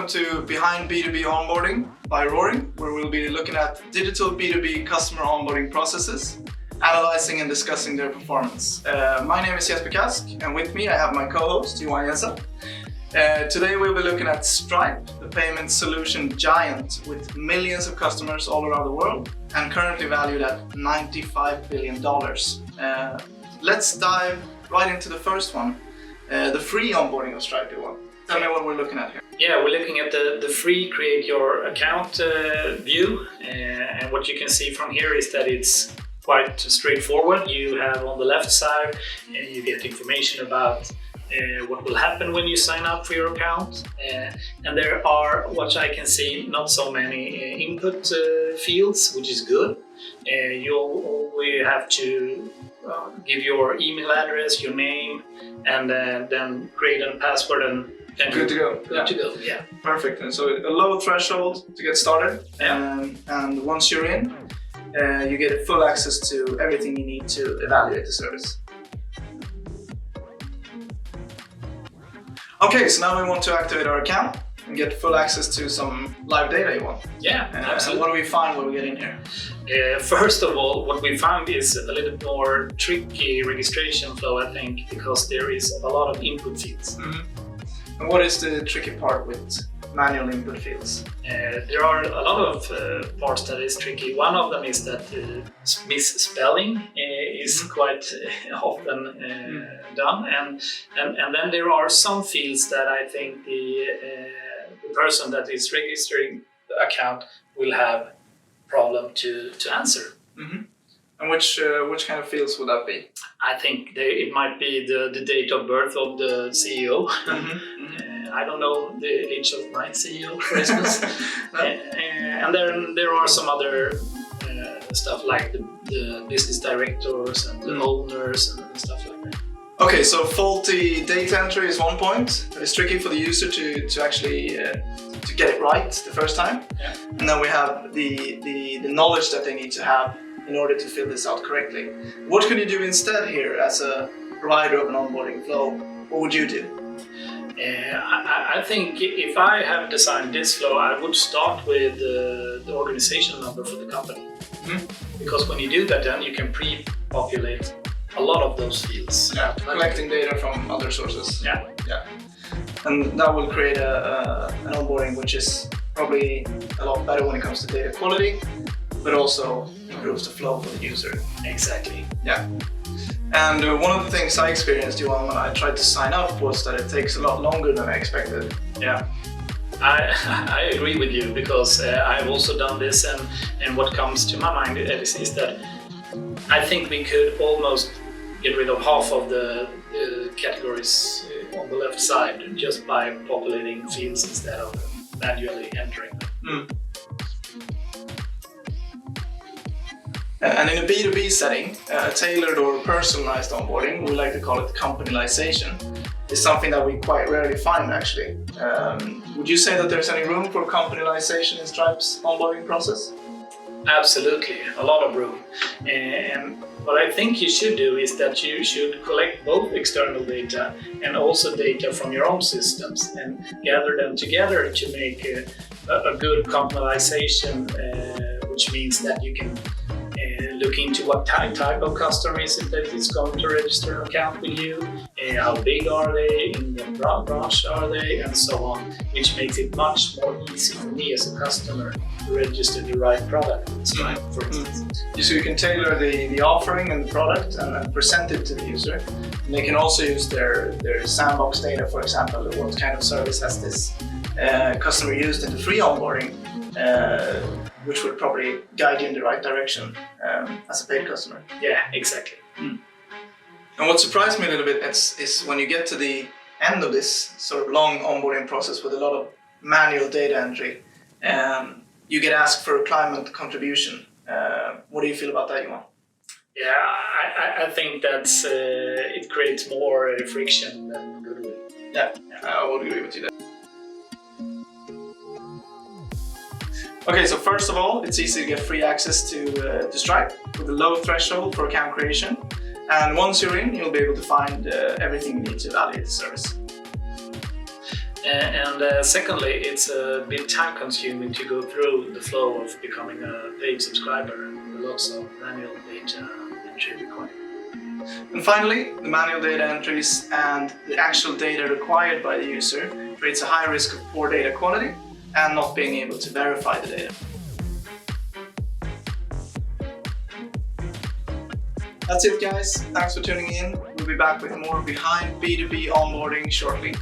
welcome to Behind B2B Onboarding by Roaring, where we'll be looking at digital B2B customer onboarding processes, analyzing and discussing their performance. My name is Jesper Kask, and with me I have my co-host Johan Jensen. Today we'll be looking at Stripe, the payment solution giant with millions of customers all around the world and currently valued at $95 billion. Let's dive right into the first one, the free onboarding of Stripe, Johan. Tell me what we're looking at here. Yeah, we're looking at the free create your account view, and what you can see from here is that it's quite straightforward. You have on the left side, you get information about what will happen when you sign up for your account, and there are, what I can see, not so many input fields, which is good. You'll only have to give your email address, your name, and then create a password and good to go. Good to go, yeah. Perfect. And so a low threshold to get started, Yeah. and once you're in, you get full access to everything you need to evaluate the service. Okay, so now we want to activate our account and get full access to some live data you want. Yeah, And absolutely. what do we find when we get in here? First of all, what we found is a little more tricky registration flow, I think, because there is a lot of input fields. And what is the tricky part with manual input fields? There are a lot of parts that is tricky. One of them is that misspelling is quite often done, and then there are some fields that I think the person that is registering the account will have problem to answer. And which kind of fields would that be? I think it might be the date of birth of the CEO. I don't know the age of my CEO, for instance. And then there are some other stuff like the business directors and the owners and stuff like that. Okay, so faulty data entry is one point. It's tricky for the user to actually to get it right the first time. Yeah. And then we have the knowledge that they need to have in order to fill this out correctly. What can you do instead here as a provider of an onboarding flow? What would you do? I think if I have designed this flow, I would start with the organization number for the company. Because when you do that, then you can pre-populate a lot of those fields. Yeah, collecting data from other sources. Yeah. And that will create an onboarding which is probably a lot better when it comes to data quality, but also improves the flow for the user. Exactly. Yeah. And one of the things I experienced, Johan, when I tried to sign up was that it takes a lot longer than I expected. Yeah, I agree with you, because I've also done this, and what comes to my mind is that I think we could almost get rid of half of the categories on the left side just by populating fields instead of manually entering them. And in a B2B setting, tailored or personalized onboarding, we like to call it companyization, is something that we quite rarely find actually. Would you say that there's any room for companyization in Stripe's onboarding process? Absolutely, a lot of room. And what I think you should do is that you should collect both external data and also data from your own systems and gather them together to make a good companyization, which means that you can look into what type of customer is it that is going to register an account with you, how big are they, in what branch are they, and so on, which makes it much more easy for me as a customer to register the right product, Stripe, for instance. So you can tailor the offering and the product and present it to the user. And they can also use their sandbox data, for example, what kind of service has this customer used in the free onboarding, which would probably guide you in the right direction as a paid customer. Yeah, exactly. And what surprised me a little bit is when you get to the end of this sort of long onboarding process with a lot of manual data entry, you get asked for a climate contribution. What do you feel about that, Johan? Yeah, I think that's it creates more friction than goodwill. Yeah, I would agree with you there. Okay, so first of all, it's easy to get free access to Stripe with a low threshold for account creation. And once you're in, you'll be able to find everything you need to evaluate the service. Secondly, it's a bit time consuming to go through the flow of becoming a paid subscriber with lots of manual data entry required. And finally, the manual data entries and the actual data required by the user creates a high risk of poor data quality and not being able to verify the data. That's it, guys. Thanks for tuning in. We'll be back with more behind B2B onboarding shortly.